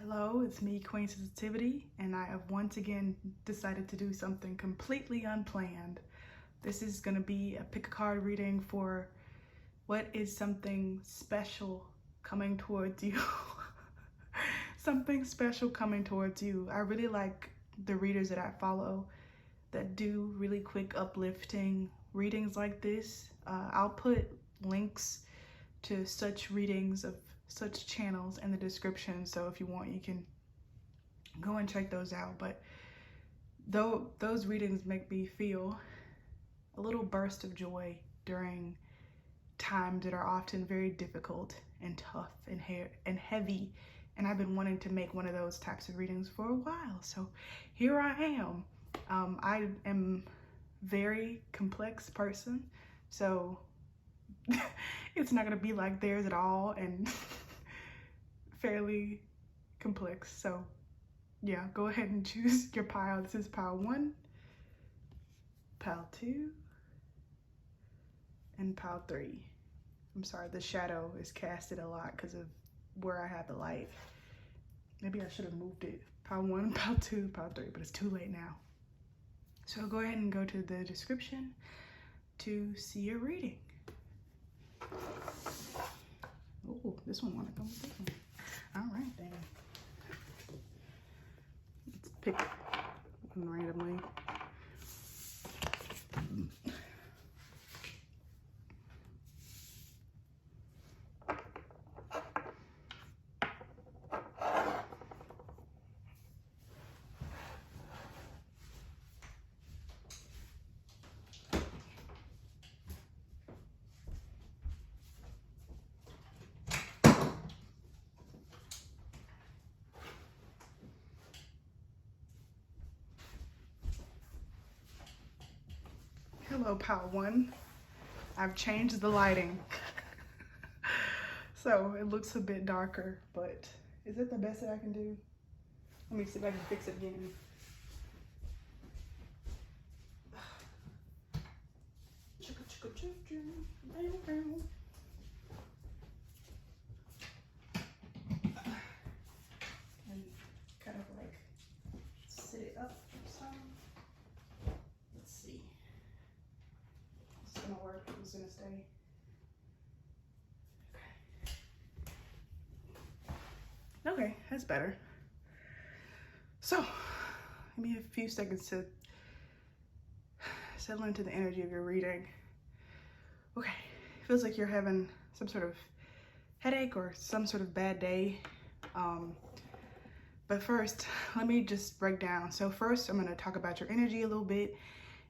Hello, it's me, Queen Sensitivity, and I have once again decided to do something completely unplanned. This is going to be a pick a card reading for what is something special coming towards you. Something special coming towards you. I really like the readers that I follow that do really quick uplifting readings like this. I'll put links to such readings of such channels in the description, so if you want you can go and check those out. But though those readings make me feel a little burst of joy during times that are often very difficult and tough and heavy, and I've been wanting to make one of those types of readings for a while, so here I am. I am very complex person, so it's not gonna be like theirs at all, and fairly complex. So yeah, go ahead and choose your pile. This is pile 1, pile 2, and pile 3. I'm sorry, the shadow is casted a lot because of where I have the light. Maybe I should have moved it. Pile 1, pile 2, pile 3, but it's too late now. So go ahead and go to the description to see your reading. Oh, this one wanna come with this one. All right, then. Let's pick one randomly. Hello, pile 1. I've changed the lighting. So it looks a bit darker, but is it the best that I can do? Let me see if I can fix it again. And kind of like sit it up some. Let's see. It's gonna work. It's gonna stay. Okay, that's better. So, give me a few seconds to settle into the energy of your reading. Okay, feels like you're having some sort of headache or some sort of bad day. But first, let me just break down. So first, I'm gonna talk about your energy a little bit,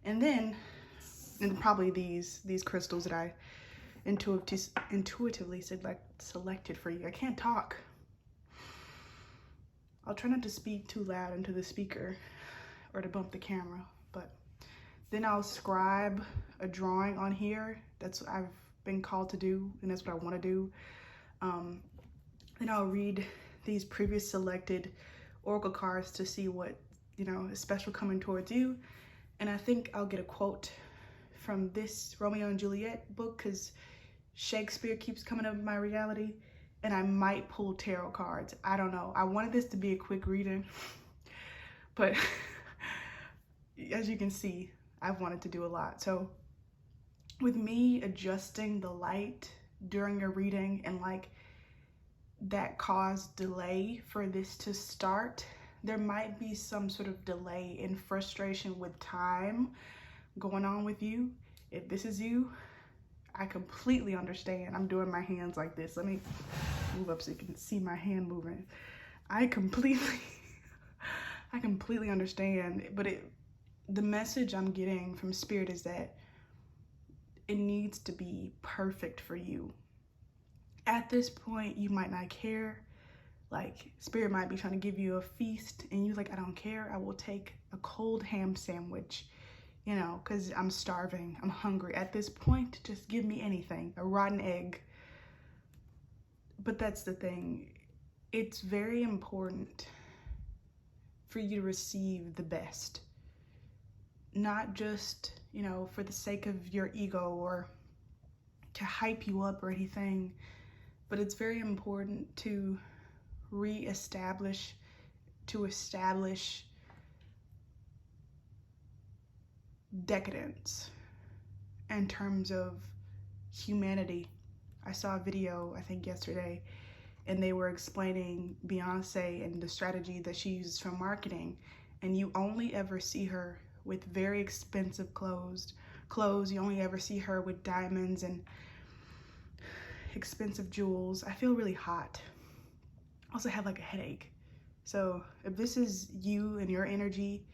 and then, and probably these crystals that I intuitively selected for you. I can't talk. I'll try not to speak too loud into the speaker or to bump the camera, but then I'll scribe a drawing on here. That's what I've been called to do, and that's what I want to do. Then I'll read these previous selected oracle cards to see what, is special coming towards you. And I think I'll get a quote from this Romeo and Juliet book because Shakespeare keeps coming up in my reality. And I might pull tarot cards. I don't know. I wanted this to be a quick reading, but as you can see, I've wanted to do a lot. So with me adjusting the light during a reading and that caused delay for this to start, there might be some sort of delay and frustration with time going on with you. If this is you, I completely understand. I'm doing my hands like this. Let me move up so you can see my hand moving. I completely understand, but the message I'm getting from Spirit is that it needs to be perfect for you. At this point, you might not care. Spirit might be trying to give you a feast and you're like, I don't care. I will take a cold ham sandwich, because I'm starving, I'm hungry. At this point, just give me anything, a rotten egg. But that's the thing. It's very important for you to receive the best. Not just, for the sake of your ego or to hype you up or anything, but it's very important to establish decadence in terms of humanity. I saw a video, I think yesterday, and they were explaining Beyonce and the strategy that she uses for marketing, and you only ever see her with very expensive clothes. You only ever see her with diamonds and expensive jewels. I feel really hot. I also have like a headache. So if this is you and your energy,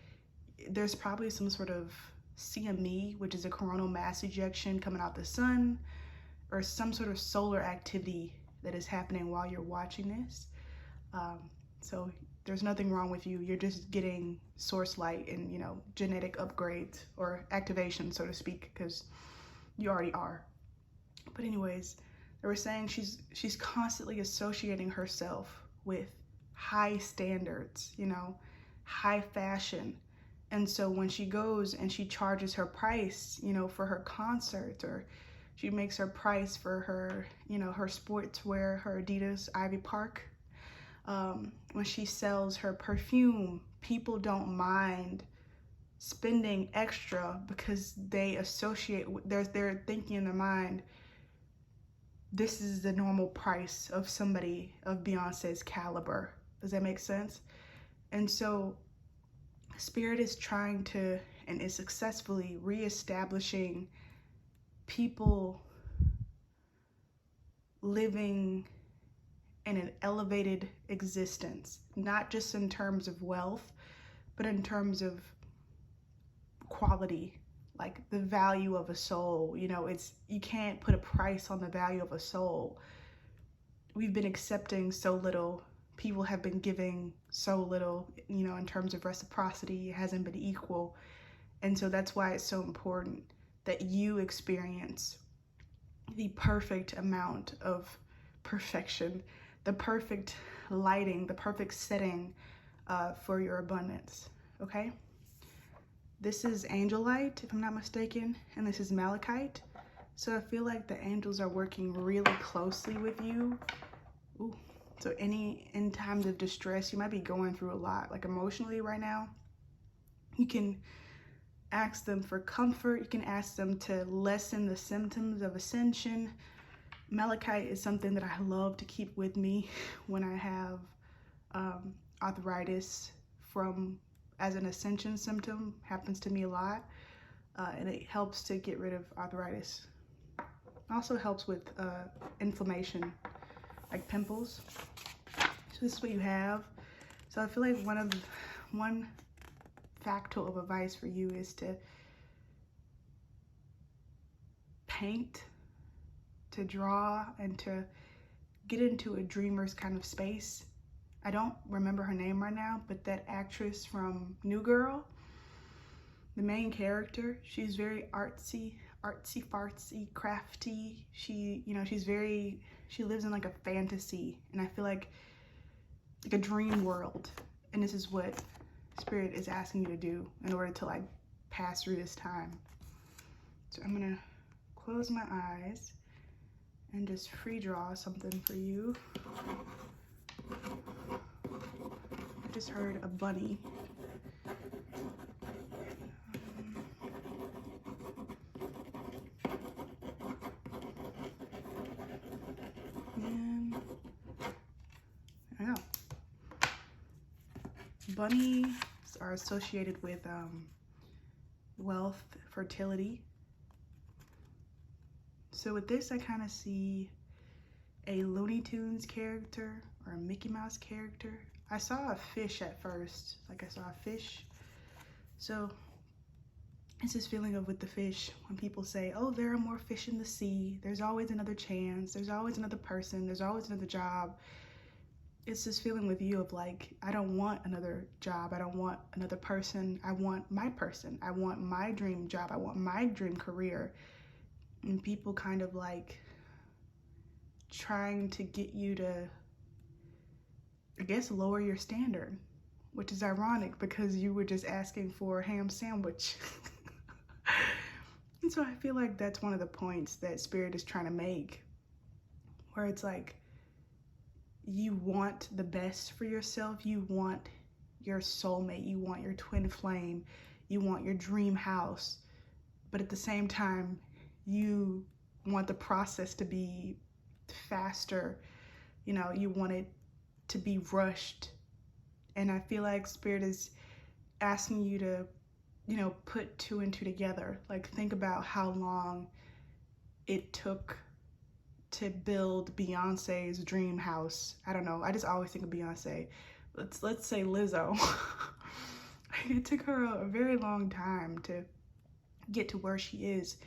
there's probably some sort of CME, which is a coronal mass ejection coming out the sun, or some sort of solar activity that is happening while you're watching this. So there's nothing wrong with you. You're just getting source light and, you know, genetic upgrades or activation, so to speak, because you already are. But anyways, they were saying she's constantly associating herself with high standards, you know, high fashion. And so when she goes and she charges her price, you know, for her concerts, or she makes her price for her, you know, her sportswear, her Adidas Ivy Park, when she sells her perfume, people don't mind spending extra because they associate, they're thinking in their mind, this is the normal price of somebody of Beyonce's caliber. Does that make sense? And so Spirit is trying to, and is successfully reestablishing people living in an elevated existence, not just in terms of wealth, but in terms of quality, like the value of a soul. You know, you can't put a price on the value of a soul. We've been accepting so little. People have been giving so little, you know, in terms of reciprocity. It hasn't been equal. And so that's why it's so important that you experience the perfect amount of perfection, the perfect lighting, the perfect setting for your abundance, okay? This is Angel Light, if I'm not mistaken, and this is Malachite. So I feel like the angels are working really closely with you. Ooh. So in times of distress, you might be going through a lot, like emotionally right now. You can ask them for comfort. You can ask them to lessen the symptoms of ascension. Malachite is something that I love to keep with me when I have arthritis as an ascension symptom. Happens to me a lot, and it helps to get rid of arthritis. Also helps with inflammation, like pimples. So this is what you have. So I feel like one factual of advice for you is to paint, to draw, and to get into a dreamer's kind of space. I don't remember her name right now, but that actress from New Girl, the main character, she's very artsy fartsy, crafty. She lives in like a fantasy, and I feel like a dream world. And this is what Spirit is asking you to do in order to like pass through this time. So I'm gonna close my eyes and just free draw something for you. I just heard a bunny. And I know. Bunnies are associated with wealth, fertility. So with this, I kind of see a Looney Tunes character or a Mickey Mouse character. I saw a fish at first, like I saw a fish. So it's this feeling of with the fish, when people say, oh, there are more fish in the sea, there's always another chance, there's always another person, there's always another job. It's this feeling with you of like, I don't want another job, I don't want another person, I want my person, I want my dream job, I want my dream career. And people kind of like trying to get you to, I guess, lower your standard, which is ironic because you were just asking for a ham sandwich. And so I feel like that's one of the points that Spirit is trying to make, where it's like, you want the best for yourself. You want your soulmate, you want your twin flame, you want your dream house, but at the same time, you want the process to be faster. You want it to be rushed. And I feel like Spirit is asking you to, put two and two together. Like, think about how long it took to build Beyonce's dream house. I don't know. I just always think of Beyonce. Let's say Lizzo. It took her a very long time to get to where she is.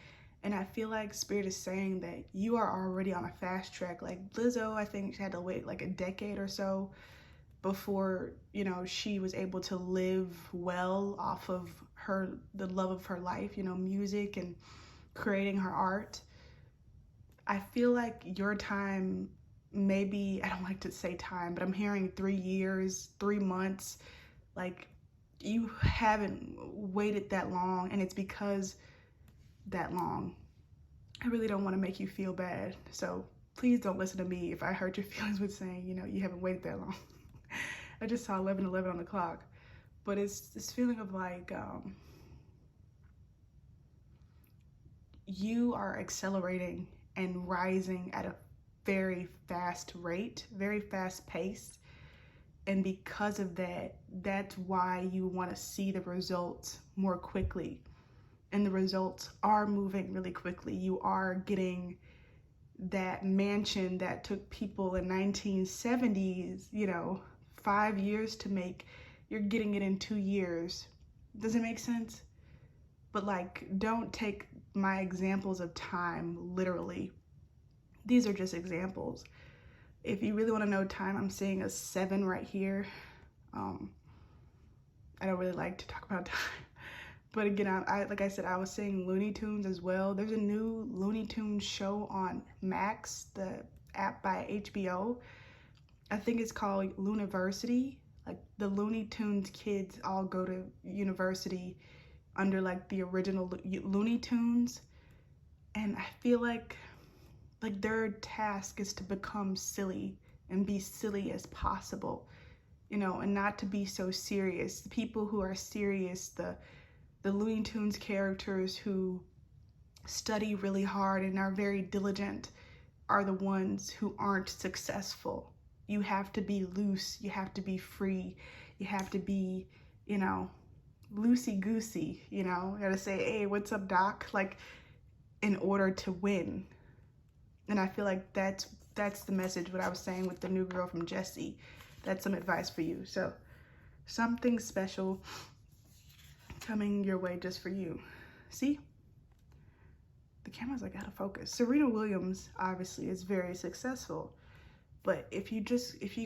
And I feel like Spirit is saying that you are already on a fast track. Like Lizzo, I think she had to wait like a decade or so before, she was able to live well off of the love of her life, music and creating her art. I feel like your time, maybe, I don't like to say time, but I'm hearing 3 years, 3 months. Like, you haven't waited that long, and it's because that long. I really don't want to make you feel bad, so please don't listen to me if I hurt your feelings with saying, you haven't waited that long. I just saw 11:11 on the clock, but it's this feeling of like, you are accelerating and rising at a very fast rate, very fast pace. And because of that, that's why you want to see the results more quickly. And the results are moving really quickly. You are getting that mansion that took people in 1970s, 5 years to make. You're getting it in 2 years. Does it make sense? But like, don't take my examples of time literally. These are just examples. If you really want to know time, I'm seeing a 7 right here. I don't really like to talk about time. But again, I like I said, I was seeing Looney Tunes as well. There's a new Looney Tunes show on Max, the app by HBO. I think it's called Looniversity. Like, the Looney Tunes kids all go to university under like the original Looney Tunes. And I feel like their task is to become silly and be silly as possible, and not to be so serious. The people who are serious, the Looney Tunes characters who study really hard and are very diligent, are the ones who aren't successful. You have to be loose, you have to be free, you have to be, loosey-goosey, you gotta say, hey, what's up, doc? Like, in order to win. And I feel like that's the message, what I was saying with the new girl from Jessie. That's some advice for you. So, something special coming your way just for you. See? The camera's like out of focus. Serena Williams obviously is very successful. But if you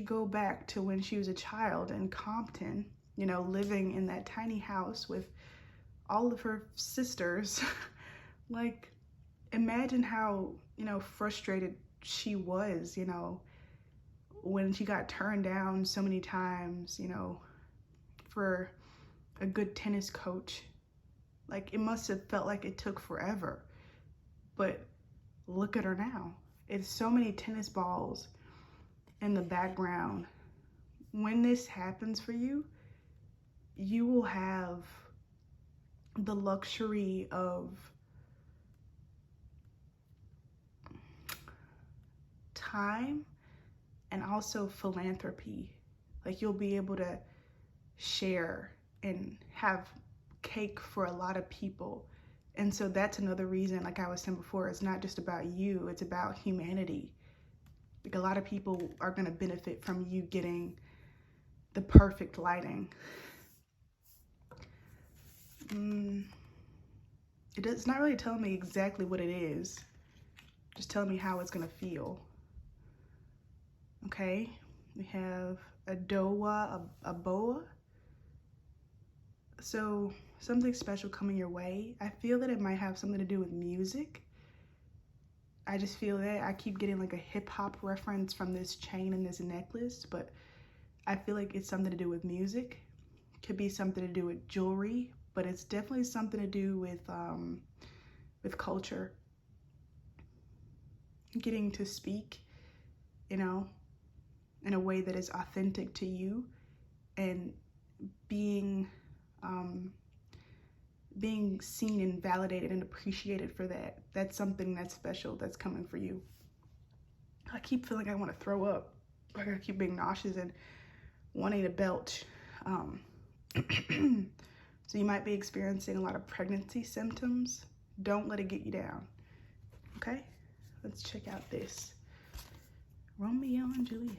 go back to when she was a child in Compton, living in that tiny house with all of her sisters, like, imagine how, frustrated she was, when she got turned down so many times, for a good tennis coach. Like, it must have felt like it took forever. But look at her now. It's so many tennis balls in the background. When this happens for you, you will have the luxury of time and also philanthropy. Like, you'll be able to share and have cake for a lot of people. And so that's another reason, like I was saying before, it's not just about you, it's about humanity. Like, a lot of people are going to benefit from you getting the perfect lighting. It's not really telling me exactly what it is, just telling me how it's going to feel. Okay, we have a doa, a boa. So something special coming your way. I feel that it might have something to do with music. I just feel that I keep getting like a hip hop reference from this chain and this necklace, but I feel like it's something to do with music. Could be something to do with jewelry, but it's definitely something to do with culture. Getting to speak, in a way that is authentic to you, and being seen and validated and appreciated for that. That's something that's special that's coming for you. I keep feeling I want to throw up. Like I keep being nauseous and wanting to belch. So you might be experiencing a lot of pregnancy symptoms. Don't let it get you down. Okay? Let's check out this. Romeo and Juliet.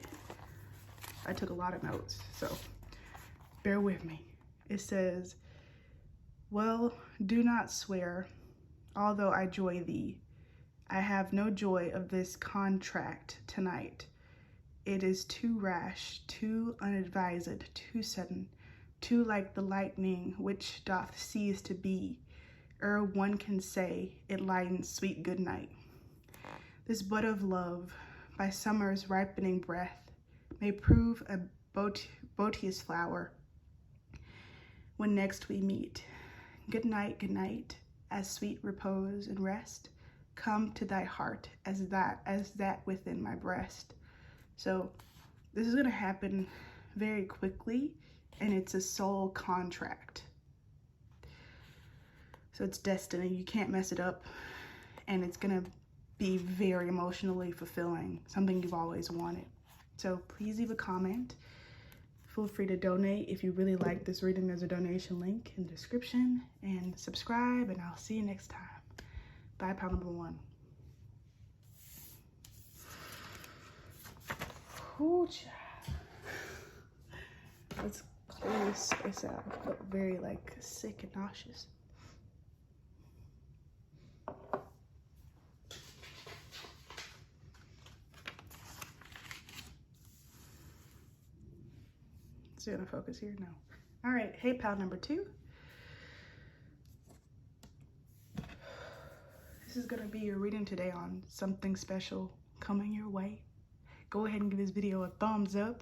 I took a lot of notes, so bear with me. It says, well, do not swear, although I joy thee. I have no joy of this contract tonight. It is too rash, too unadvised, too sudden, too like the lightning which doth cease to be, ere one can say it lightens sweet good night. This bud of love, by summer's ripening breath, may prove a beauteous flower when next we meet. Good night, as sweet repose and rest come to thy heart as that within my breast. So this is going to happen very quickly, and it's a soul contract. So it's destiny. You can't mess it up, and it's going to be very emotionally fulfilling, something you've always wanted. So please leave a comment. Feel free to donate. If you really like this reading, there's a donation link in the description, and subscribe, and I'll see you next time. Bye, pile number 1. Ooh, child. Let's clear this space out. I felt very sick and nauseous. Is it gonna focus here? No. All right, hey, pal number 2. This is gonna be your reading today on something special coming your way. Go ahead and give this video a thumbs up.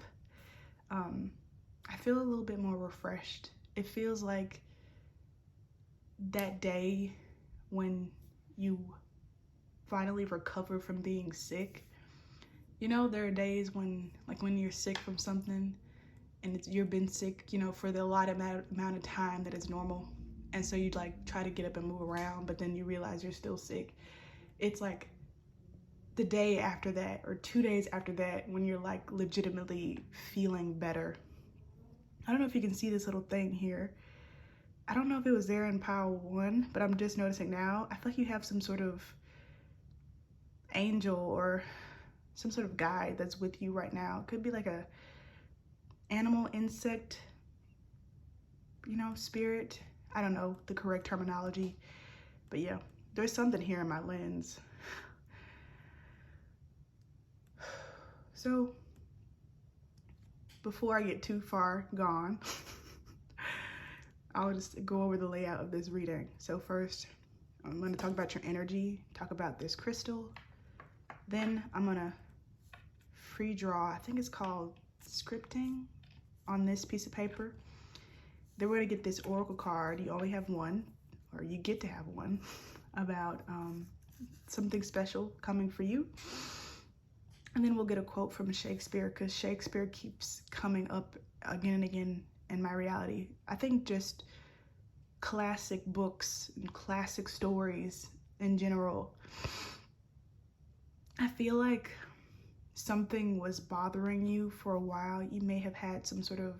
I feel a little bit more refreshed. It feels like that day when you finally recover from being sick. You know, there are days when you're sick from something, and you've been sick, for the allotted amount of time that is normal. And so you try to get up and move around, but then you realize you're still sick. It's like the day after that, or 2 days after that, when you're legitimately feeling better. I don't know if you can see this little thing here. I don't know if it was there in pile 1, but I'm just noticing now. I feel like you have some sort of angel or some sort of guide that's with you right now. It could be like a animal, insect, spirit. I don't know the correct terminology, but yeah, there's something here in my lens. So before I get too far gone, I'll just go over the layout of this reading. So first, I'm going to talk about your energy, talk about this crystal. Then I'm going to free draw, I think it's called scripting, on this piece of paper. Then we're going to get this oracle card. You only have one, or you get to have one, about something special coming for you. And then we'll get a quote from Shakespeare, because Shakespeare keeps coming up again and again in my reality. I think just classic books and classic stories in general. I feel like something was bothering you for a while. You may have had some sort of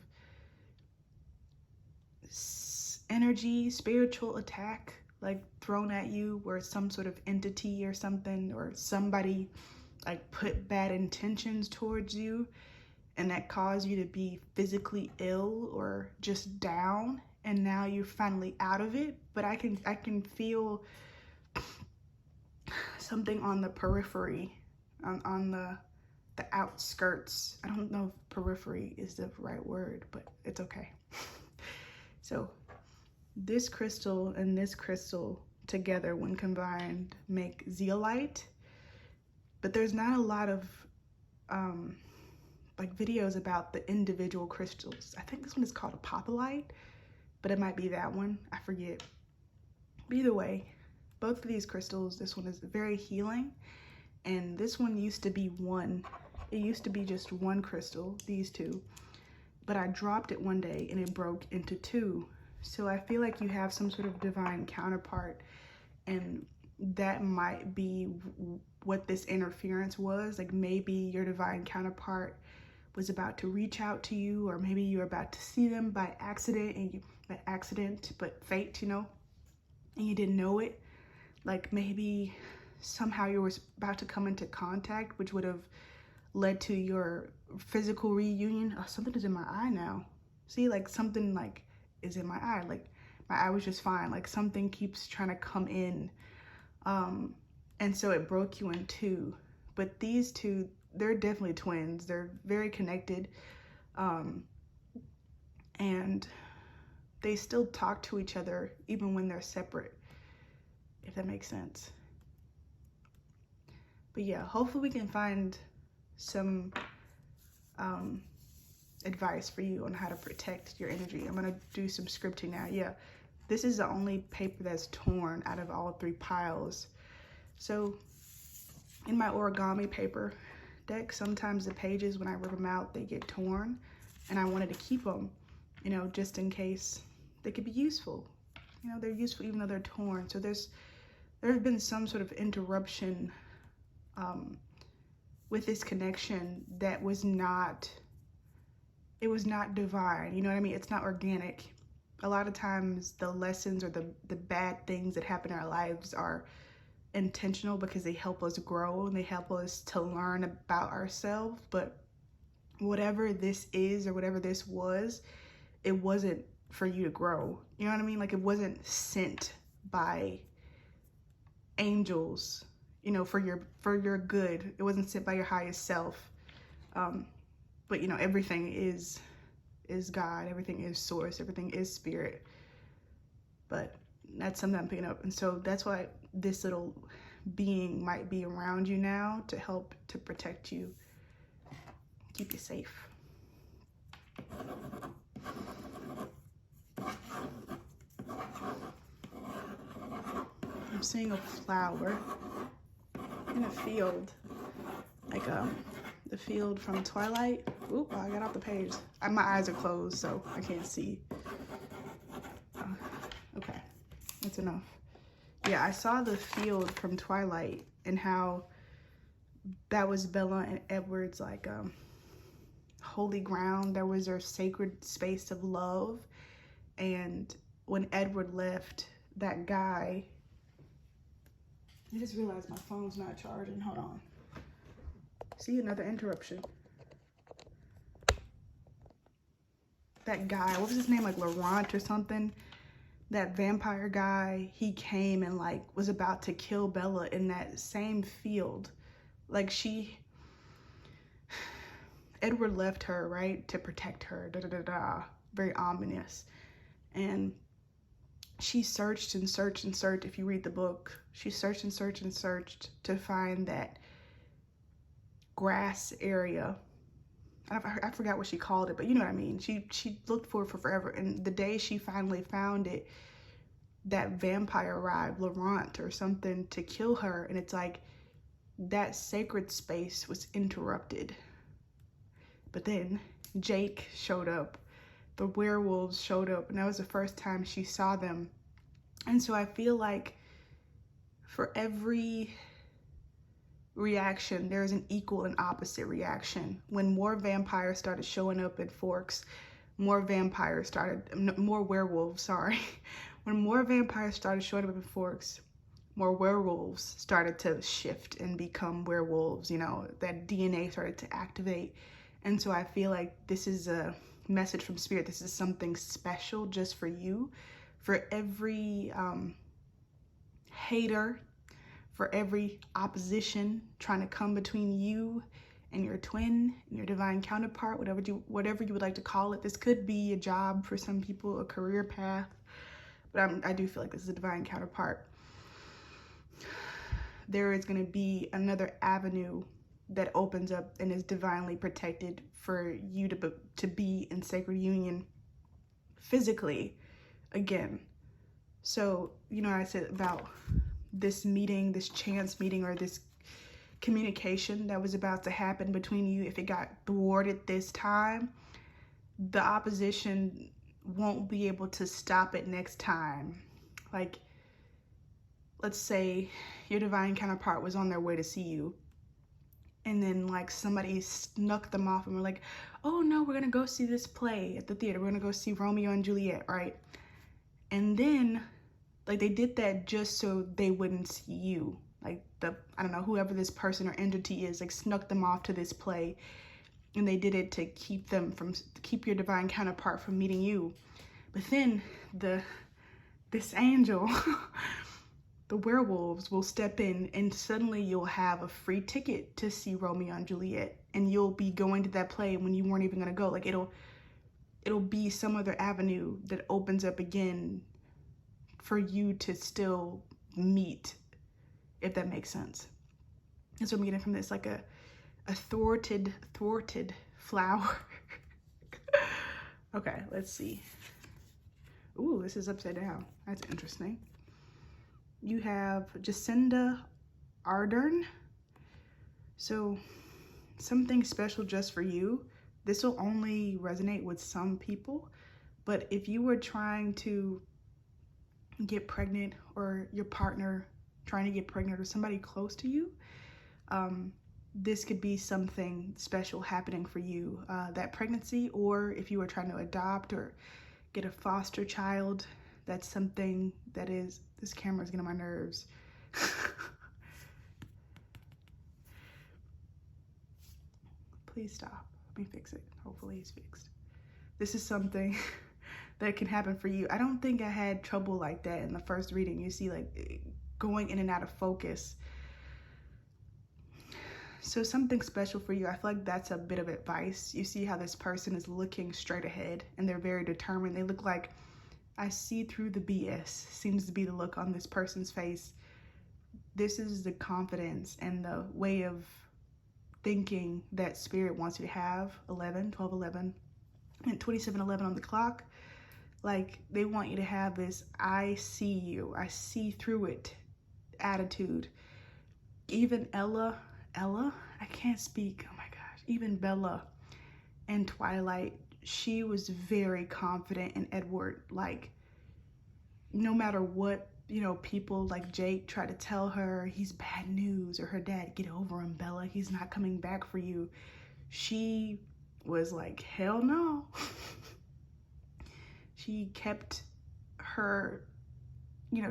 energy, spiritual attack thrown at you, where some sort of entity or something, or somebody put bad intentions towards you, and that caused you to be physically ill or just down, and now you're finally out of it. But I can feel something on the periphery, on the outskirts. I don't know if periphery is the right word, but it's okay. So this crystal and this crystal together, when combined, make zeolite. But there's not a lot of videos about the individual crystals. I think this one is called apophyllite, but it might be that one. I forget. But either way, both of these crystals, this one is very healing, and this one used to be one It used to be just one crystal, these two, but I dropped it one day and it broke into two. So I feel like you have some sort of divine counterpart, and that might be what this interference was. Like maybe your divine counterpart was about to reach out to you, or maybe you're about to see them by accident, and but fate, you know, and you didn't know it. Like maybe somehow you were about to come into contact, which would have led to your physical reunion. Oh, something is in my eye now. See, like something like is in my eye. Like my eye was just fine. Like something keeps trying to come in. And so it broke you in two. But these two, they're definitely twins. They're very connected. And they still talk to each other even when they're separate, if that makes sense. But yeah, hopefully we can find some advice for you on how to protect your energy. I'm gonna do some scripting now. Yeah, this is the only paper that's torn out of all three piles. So in my origami paper deck, sometimes the pages, when I rip them out, they get torn, and I wanted to keep them, you know, just in case they could be useful. You know, they're useful even though they're torn. So there's been some sort of interruption with this connection that was not, it was not divine, you know what I mean? It's not organic. A lot of times the lessons or the bad things that happen in our lives are intentional because they help us grow and they help us to learn about ourselves. But whatever this is or whatever this was, it wasn't for you to grow. You know what I mean? Like it wasn't sent by angels, you know, for your good. It wasn't sent by your highest self. But you know, everything is God, everything is source, everything is spirit. But that's something I'm picking up. And so that's why this little being might be around you now to help to protect you, keep you safe. I'm seeing a flower in a field, like the field from Twilight. Oop, I got off the page. My eyes are closed, so I can't see. Okay, that's enough. Yeah, I saw the field from Twilight and how that was Bella and Edward's like holy ground. That was their sacred space of love. And when Edward left, that guy, I just realized my phone's not charging. Hold on. See, another interruption. That guy, what was his name? Like Laurent or something? That vampire guy, he came and like was about to kill Bella in that same field. Like Edward left her, right, to protect her, very ominous. And she searched and searched and searched. If you read the book, she searched and searched and searched to find that grass area. I forgot what she called it, but you know what I mean. She looked for it for forever. And the day she finally found it, that vampire arrived, Laurent or something, to kill her. And it's like that sacred space was interrupted. But then Jake showed up. The werewolves showed up, and that was the first time she saw them. And so I feel like for every reaction, there's an equal and opposite reaction. When more vampires started showing up at Forks, more werewolves, sorry. When more vampires started showing up at Forks, more werewolves started to shift and become werewolves. You know, that DNA started to activate. And so I feel like this is a message from spirit. This is something special just for you. For every hater, for every opposition trying to come between you and your twin and your divine counterpart, whatever you would like to call it. This could be a job for some people, a career path, but I do feel like this is a divine counterpart. There is going to be another avenue that opens up and is divinely protected for you to be in sacred union physically again. So, you know, I said about this meeting, this chance meeting, or this communication that was about to happen between you, if it got thwarted this time, the opposition won't be able to stop it next time. Like, let's say your divine counterpart was on their way to see you, and then like somebody snuck them off and were like, oh no, we're gonna go see this play at the theater, we're gonna go see Romeo and Juliet, right? And then like they did that just so they wouldn't see you. Like I don't know, whoever this person or entity is, like snuck them off to this play, and they did it to keep your divine counterpart from meeting you. But then this angel, the werewolves will step in, and suddenly you'll have a free ticket to see Romeo and Juliet, and you'll be going to that play when you weren't even gonna go. Like it'll be some other avenue that opens up again for you to still meet, if that makes sense. That's what I'm getting from this, like a thwarted flower. Okay, let's see. Ooh, this is upside down. That's interesting. You have Jacinda Ardern. So something special just for you. This will only resonate with some people, but if you were trying to get pregnant, or your partner trying to get pregnant, or somebody close to you, this could be something special happening for you, that pregnancy, or if you were trying to adopt or get a foster child, that's something that is, this camera's getting on my nerves. Please stop. Let me fix it. Hopefully it's fixed. This is something that can happen for you. I don't think I had trouble like that in the first reading. You see, like going in and out of focus. So something special for you. I feel like that's a bit of advice. You see how this person is looking straight ahead, and they're very determined. They look like, I see through the BS, seems to be the look on this person's face. This is the confidence and the way of thinking that Spirit wants you to have. 11, 12, 11, and 27, 11 on the clock. Like, they want you to have this, I see you, I see through it attitude. Even Ella, I can't speak, oh my gosh. Even Bella in Twilight, she was very confident in Edward. Like, no matter what, people like Jake try to tell her he's bad news, or her dad, get over him, Bella, he's not coming back for you. She was like, hell no. She kept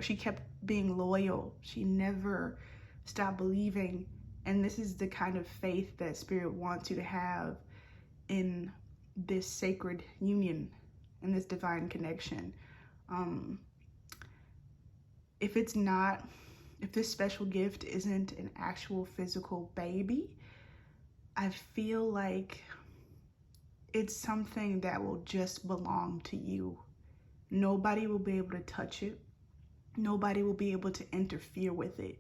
she kept being loyal. She never stopped believing. And this is the kind of faith that Spirit wants you to have in this sacred union, in this divine connection. If this special gift isn't an actual physical baby, I feel like it's something that will just belong to you. Nobody will be able to touch it. Nobody will be able to interfere with it.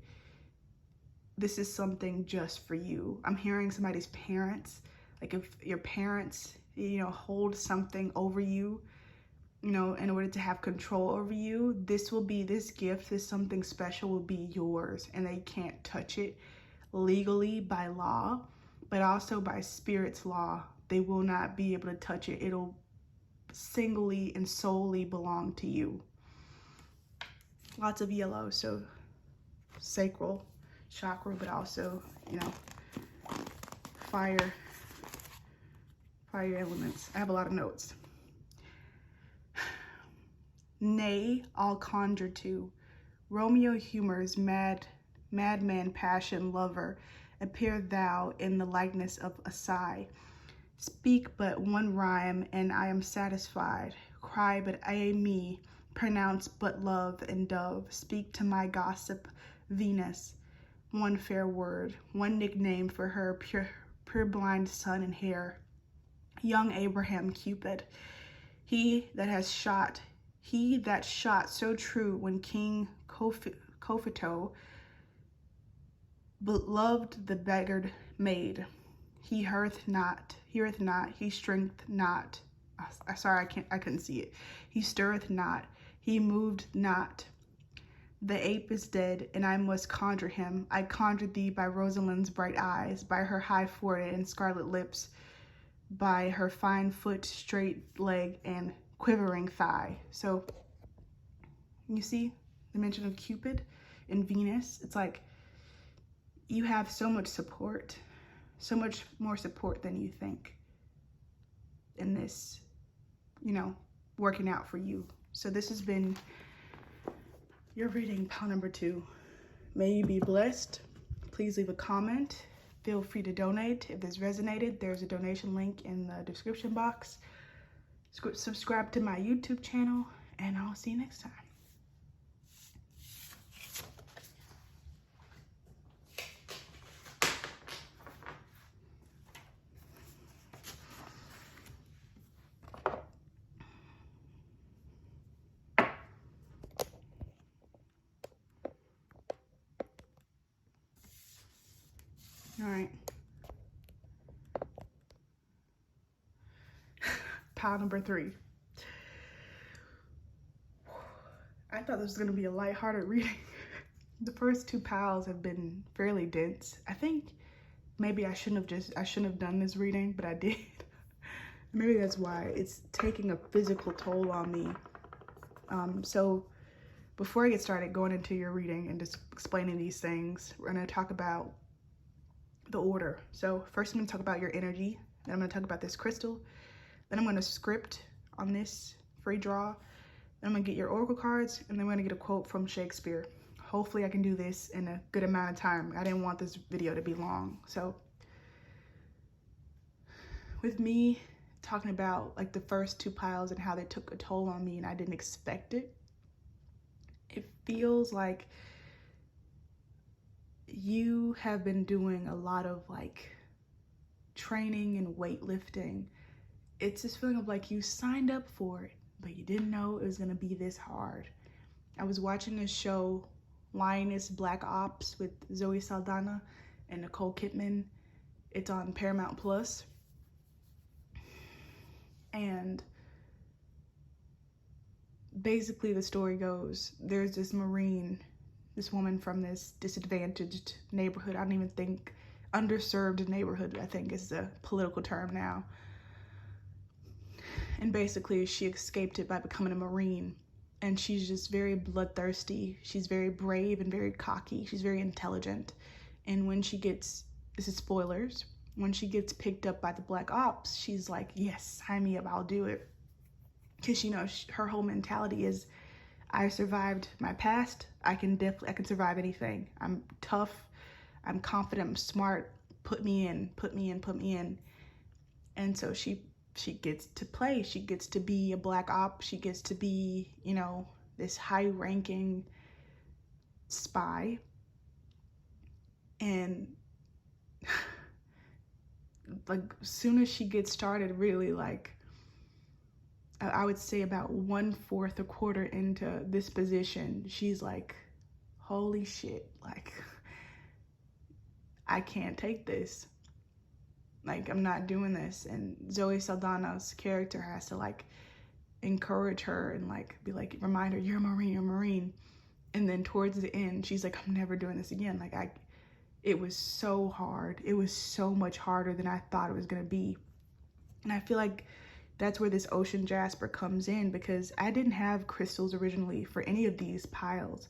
This is something just for you. I'm hearing somebody's parents, like if your parents, hold something over you, in order to have control over you, this gift, this something special will be yours, and they can't touch it legally by law, but also by Spirit's law. They will not be able to touch it. It'll singly and solely belong to you. Lots of yellow, so sacral chakra, but also, fire elements. I have a lot of notes. Nay, I'll conjure to. Romeo humors, madman, passion, lover. Appear thou in the likeness of a sigh. Speak but one rhyme, and I am satisfied. Cry but I me, pronounce but love and dove. Speak to my gossip, Venus. One fair word, one nickname for her pure blind sun and hair. Young Abraham Cupid, he that shot so true when King Copheto beloved the beggared maid. He heareth not, he strength not. Sorry, I couldn't see it. He stirreth not, he moved not. The ape is dead, and I must conjure him. I conjured thee by Rosalind's bright eyes, by her high forehead and scarlet lips, by her fine foot, straight leg, and quivering thigh. So, you see the mention of Cupid and Venus? It's like you have so much support, so much more support than you think in this, you know, working out for you. So this has been your reading, pile number 2. May you be blessed. Please leave a comment. Feel free to donate. If this resonated, there's a donation link in the description box. Subscribe to my YouTube channel, and I'll see you next time. All right. Pile number 3. I thought this was going to be a lighthearted reading. The first 2 piles have been fairly dense. I think maybe I shouldn't have done this reading, but I did. Maybe that's why it's taking a physical toll on me. So before I get started going into your reading and just explaining these things, we're going to talk about the order. So first I'm going to talk about your energy, then I'm going to talk about this crystal, then I'm going to script on this free draw, then I'm going to get your oracle cards, and then we're going to get a quote from Shakespeare. Hopefully I can do this in a good amount of time. I didn't want this video to be long. So with me talking about like the first 2 piles and how they took a toll on me and I didn't expect it, it feels like you have been doing a lot of like training and weightlifting. It's this feeling of like you signed up for it, but you didn't know it was gonna be this hard. I was watching this show, Lioness Black Ops, with Zoe Saldana and Nicole Kidman. It's on Paramount Plus. And basically the story goes, there's this Marine, this woman from this disadvantaged neighborhood. I don't even think, underserved neighborhood, I think is the political term now. And basically she escaped it by becoming a Marine. And she's just very bloodthirsty. She's very brave and very cocky. She's very intelligent. And when she gets, this is spoilers, when she gets picked up by the Black Ops, she's like, yes, sign me up, I'll do it. Because, you know, her whole mentality is, I survived my past. I can survive anything. I'm tough. I'm confident. I'm smart. Put me in, put me in, put me in. And so she gets to play. She gets to be a Black Op. She gets to be, you know, this high-ranking spy. And like, as soon as she gets started, really, like, I would say about 1/4, a quarter into this position, she's like, holy shit, like, I can't take this. Like, I'm not doing this. And Zoe Saldana's character has to like encourage her and like be like, remind her, you're a Marine, you're a Marine. And then towards the end, she's like, I'm never doing this again. Like, it was so hard. It was so much harder than I thought it was gonna be. And I feel like that's where this ocean jasper comes in, because I didn't have crystals originally for any of these piles.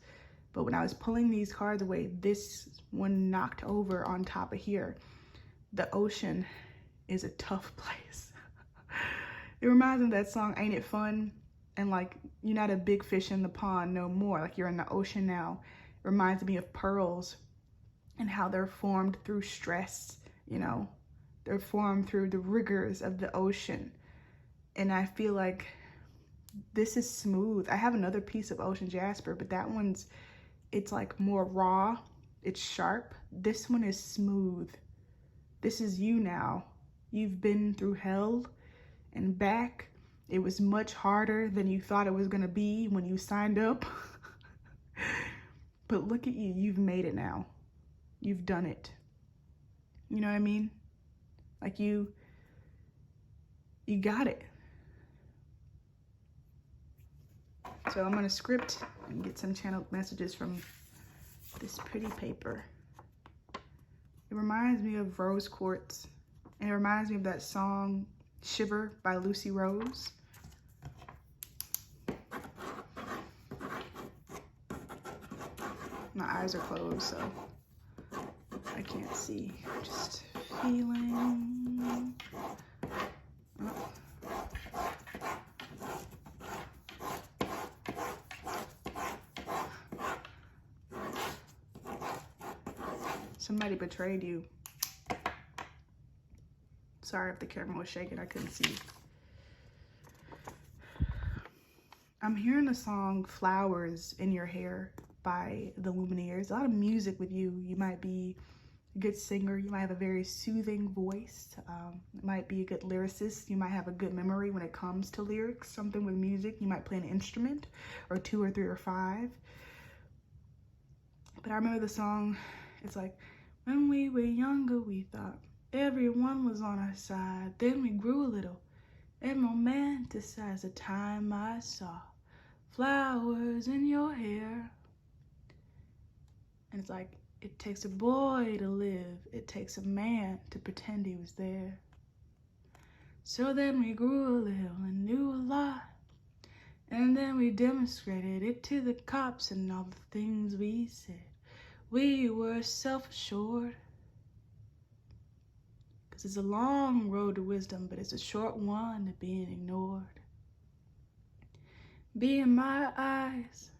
But when I was pulling these cards away, this one knocked over on top of here. The ocean is a tough place. It reminds me of that song, Ain't It Fun? And like, you're not a big fish in the pond no more. Like, you're in the ocean now. It reminds me of pearls and how they're formed through stress, you know. They're formed through the rigors of the ocean. And I feel like this is smooth. I have another piece of ocean jasper, but that one's, it's like more raw. It's sharp. This one is smooth. This is you now. You've been through hell and back. It was much harder than you thought it was gonna be when you signed up. But look at you, you've made it now. You've done it. You know what I mean? Like, you got it. So I'm gonna script and get some channeled messages from this pretty paper. It reminds me of rose quartz, and it reminds me of that song Shiver by Lucy Rose. My eyes are closed, so I can't see. Just feeling. Oh. Somebody betrayed you. Sorry if the camera was shaking, I couldn't see. I'm hearing the song Flowers in Your Hair by the Lumineers. A lot of music with you. You might be a good singer. You might have a very soothing voice. You might be a good lyricist. You might have a good memory when it comes to lyrics. Something with music. You might play an instrument, or 2 or 3 or 5. But I remember the song. It's like, when we were younger, we thought everyone was on our side. Then we grew a little and romanticized the time I saw flowers in your hair. And it's like, it takes a boy to live. It takes a man to pretend he was there. So then we grew a little and knew a lot. And then we demonstrated it to the cops and all the things we said. We were self-assured. Because it's a long road to wisdom, but it's a short one to being ignored. Be in my eyes.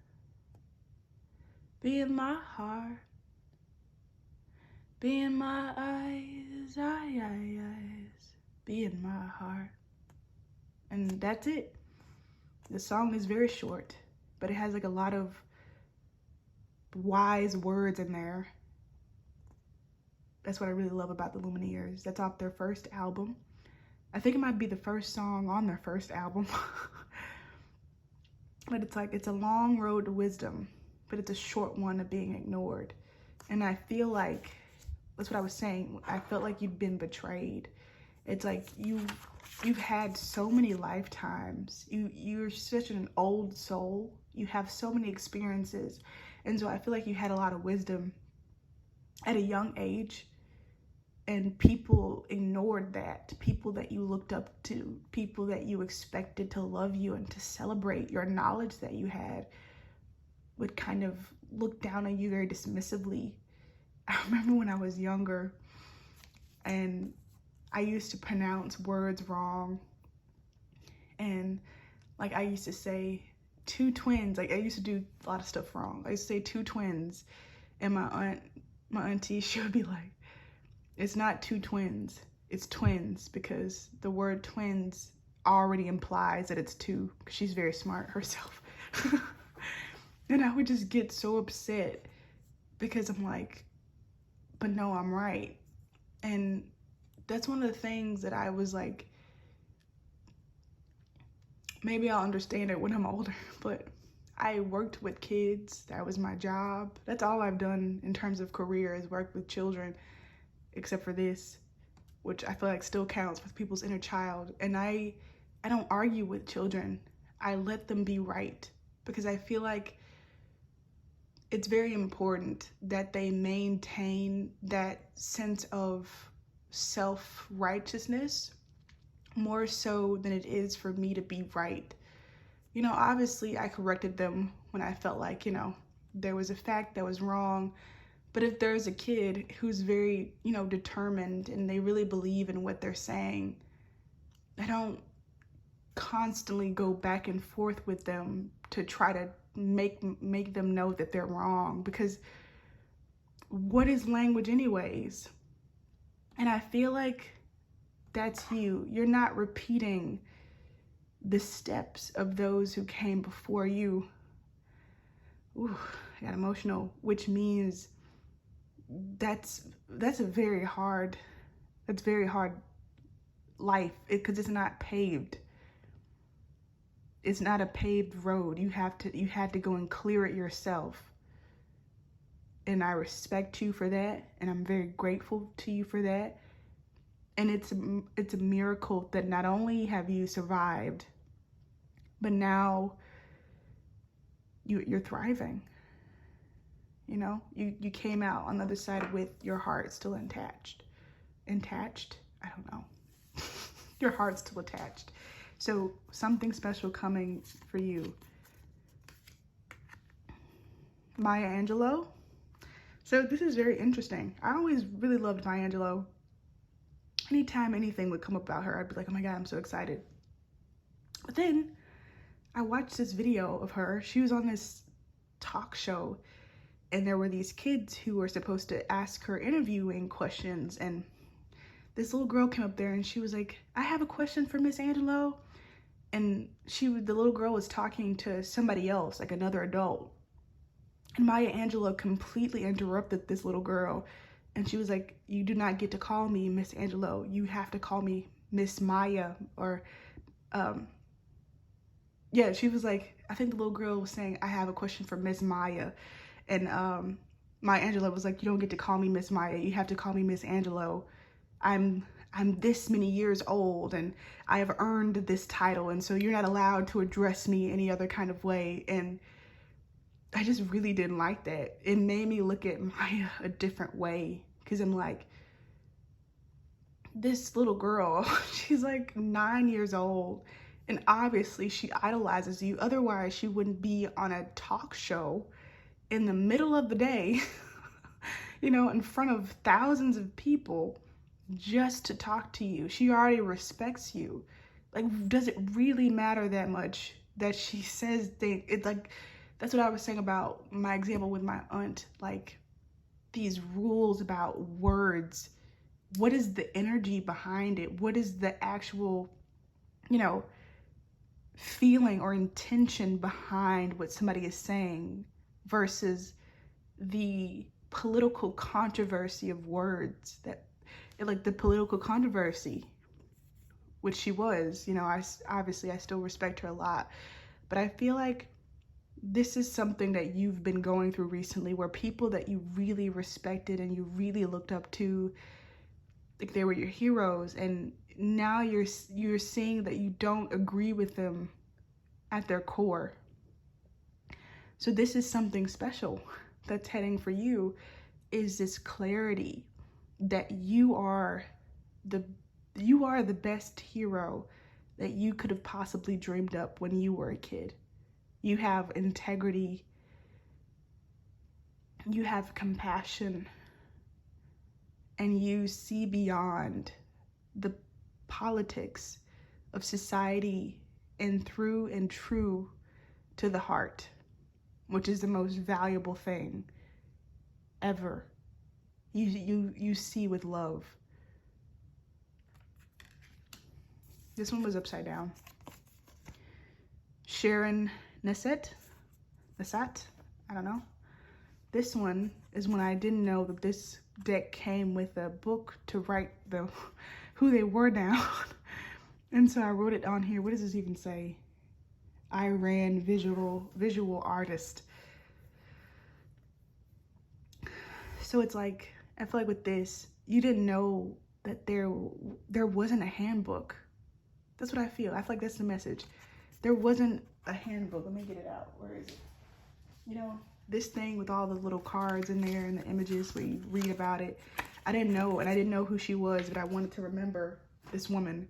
Be in my heart. Be in my eyes, eyes. Be in my heart. And that's it. The song is very short, but it has like a lot of wise words in there. That's what I really love about the Lumineers. That's off their first album. I think it might be the first song on their first album. But it's like, it's a long road to wisdom, but it's a short one of being ignored. And I feel like, that's what I was saying, I felt like you've been betrayed. It's like you've had so many lifetimes. You're such an old soul. You have so many experiences. And so I feel like you had a lot of wisdom at a young age, and people ignored that. People that you looked up to, people that you expected to love you and to celebrate your knowledge that you had, would kind of look down on you very dismissively. I remember when I was younger and I used to pronounce words wrong, and like I used to say 2 twins. Like I used to do a lot of stuff wrong. I used to say 2 twins, and my auntie, she would be like, it's not 2 twins, it's twins, because the word twins already implies that it's 2, because she's very smart herself. And I would just get so upset because I'm like, but no, I'm right. And that's one of the things that I was like, maybe I'll understand it when I'm older, but I worked with kids. That was my job. That's all I've done in terms of career, is work with children, except for this, which I feel like still counts with people's inner child. And I don't argue with children. I let them be right, because I feel like it's very important that they maintain that sense of self-righteousness, more so than it is for me to be right. You know, obviously I corrected them when I felt like, you know, there was a fact that was wrong. But if there's a kid who's very, you know, determined and they really believe in what they're saying, I don't constantly go back and forth with them to try to make them know that they're wrong, because what is language anyways? And I feel like that's you. You're not repeating the steps of those who came before you. Ooh, I got emotional, which means that's very hard life, because it's not paved. It's not a paved road. You had to go and clear it yourself. And I respect you for that, and I'm very grateful to you for that. And it's a miracle that not only have you survived, but now you're thriving. You know, you came out on the other side with your heart still attached. Attached? I don't know. Your heart's still attached. So something special coming for you. Maya Angelou. So this is very interesting. I always really loved Maya Angelou. Anytime anything would come about her, I'd be like, oh my God, I'm so excited. But then I watched this video of her. She was on this talk show, and there were these kids who were supposed to ask her interviewing questions, and this little girl came up there and she was like, I have a question for Miss Angelou. And the little girl was talking to somebody else, like another adult. And Maya Angelou completely interrupted this little girl. And she was like, you do not get to call me Miss Angelou. You have to call me Miss Maya. Or, yeah, she was like, I think the little girl was saying, I have a question for Miss Maya. And Maya Angelou was like, you don't get to call me Miss Maya. You have to call me Miss Angelou. I'm this many years old and I have earned this title, and so you're not allowed to address me any other kind of way. And I just really didn't like that. It made me look at Maya a different way, because I'm like, this little girl, she's like 9 years old, and obviously she idolizes you. Otherwise she wouldn't be on a talk show in the middle of the day, you know, in front of thousands of people, just to talk to you. She already respects you. Like, does it really matter that much that she says things? It's like, that's what I was saying about my example with my aunt. Like, these rules about words, what is the energy behind it? What is the actual, you know, feeling or intention behind what somebody is saying versus the political controversy of words? That, like, the political controversy, which she was, you know, I still respect her a lot, but I feel like this is something that you've been going through recently, where people that you really respected and you really looked up to, like they were your heroes, and now you're seeing that you don't agree with them at their core. So this is something special that's heading for you, is this clarity that you are the best hero that you could have possibly dreamed up when you were a kid. You have integrity, you have compassion, and you see beyond the politics of society and through and true to the heart, which is the most valuable thing ever. You see with love. This one was upside down. Sharon Nassat, I don't know. This one is when I didn't know that this deck came with a book to write who they were down. And so I wrote it on here. What does this even say? Iran visual artist. So it's like, I feel like with this, you didn't know that there wasn't a handbook. That's what I feel. I feel like that's the message. There wasn't a handbook. Let me get it out. Where is it? You know, this thing with all the little cards in there and the images where you read about it. I didn't know, and I didn't know who she was, but I wanted to remember this woman.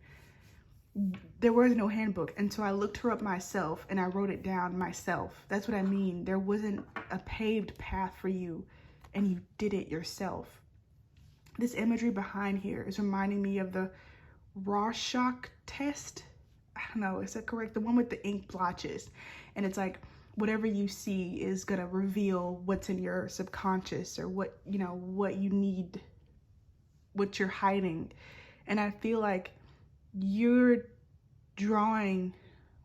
There was no handbook, and so I looked her up myself and I wrote it down myself. That's what I mean. There wasn't a paved path for you, and you did it yourself. This imagery behind here is reminding me of the Rorschach test. I don't know, is that correct? The one with the ink blotches. And it's like, whatever you see is gonna reveal what's in your subconscious, or what, you know, what you need, what you're hiding. And I feel like you're drawing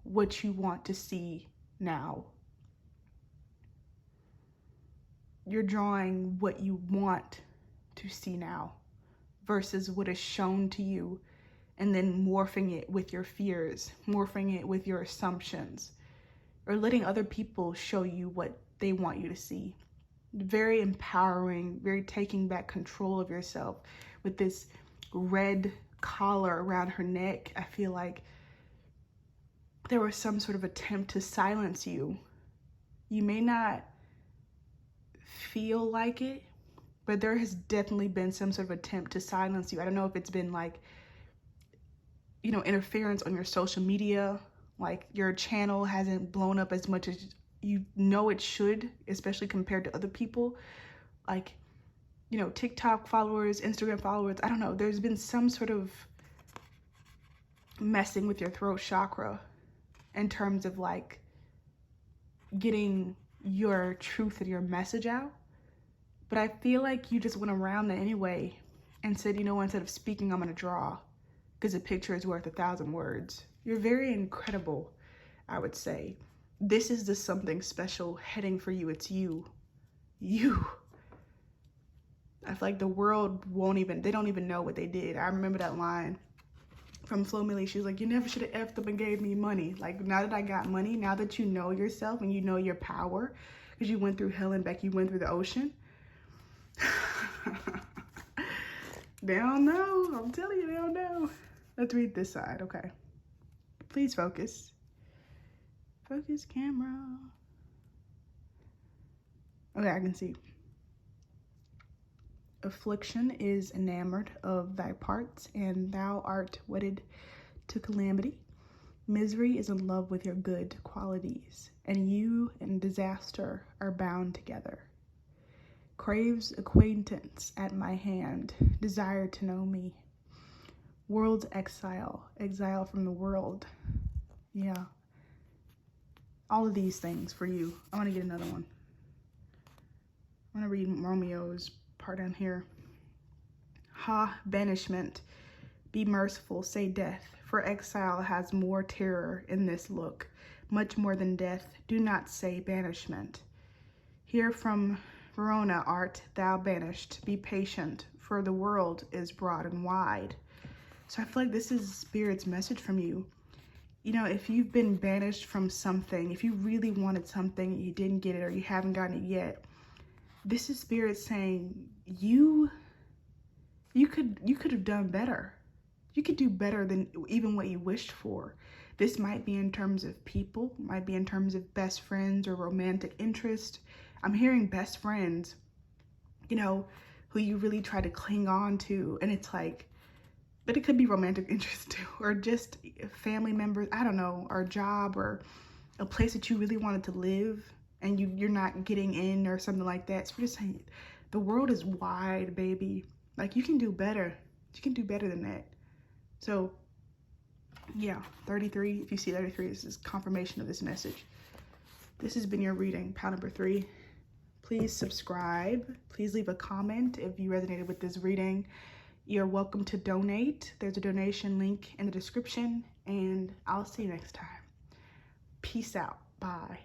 what you want to see now. You're drawing what you want to see now versus what is shown to you, and then morphing it with your fears, morphing it with your assumptions, or letting other people show you what they want you to see. Very empowering, very taking back control of yourself. With this red collar around her neck, I feel like there was some sort of attempt to silence you You may not feel like it, but there has definitely been some sort of attempt to silence you. I don't know if it's been like, you know, interference on your social media, like your channel hasn't blown up as much as you know it should, especially compared to other people. Like, you know, TikTok followers, Instagram followers, I don't know. There's been some sort of messing with your throat chakra in terms of like getting your truth and your message out. But I feel like you just went around that anyway and said, you know, instead of speaking, I'm going to draw, because a picture is worth 1,000 words. You're very incredible, I would say. This is the something special heading for you. It's you. You. I feel like the world they don't even know what they did. I remember that line from Flo Milli. She was like, you never should have effed up and gave me money. Like, now that I got money, now that you know yourself and you know your power, because you went through hell and back, you went through the ocean. They don't know. I'm telling you, they don't know. Let's read this side, okay? Please focus. Focus, camera. Okay, I can see. Affliction is enamored of thy parts, and thou art wedded to calamity. Misery is in love with your good qualities, and you and disaster are bound together. Craves acquaintance at my hand, desire to know me. World's exile, exile from the world. Yeah. All of these things for you. I want to get another one. I want to read Romeo's part down here. Ha, banishment. Be merciful, say death, for exile has more terror in this look, much more than death. Do not say banishment. Here from Verona art thou banished. Be patient, for the world is broad and wide. So I feel like this is Spirit's message from you. You know, if you've been banished from something, if you really wanted something, you didn't get it or you haven't gotten it yet, this is Spirit saying you could have done better. You could do better than even what you wished for. This might be in terms of people, might be in terms of best friends or romantic interest. I'm hearing best friends, you know, who you really try to cling on to, and it's like, but it could be romantic interest too, or just family members, I don't know, or a job or a place that you really wanted to live and you're not getting in or something like that. So we're just saying, the world is wide, baby. Like, you can do better. You can do better than that. So yeah, 33, if you see 33, this is confirmation of this message. This has been your reading, pile number 3. Please subscribe. Please leave a comment if you resonated with this reading. You're welcome to donate. There's a donation link in the description, and I'll see you next time. Peace out. Bye.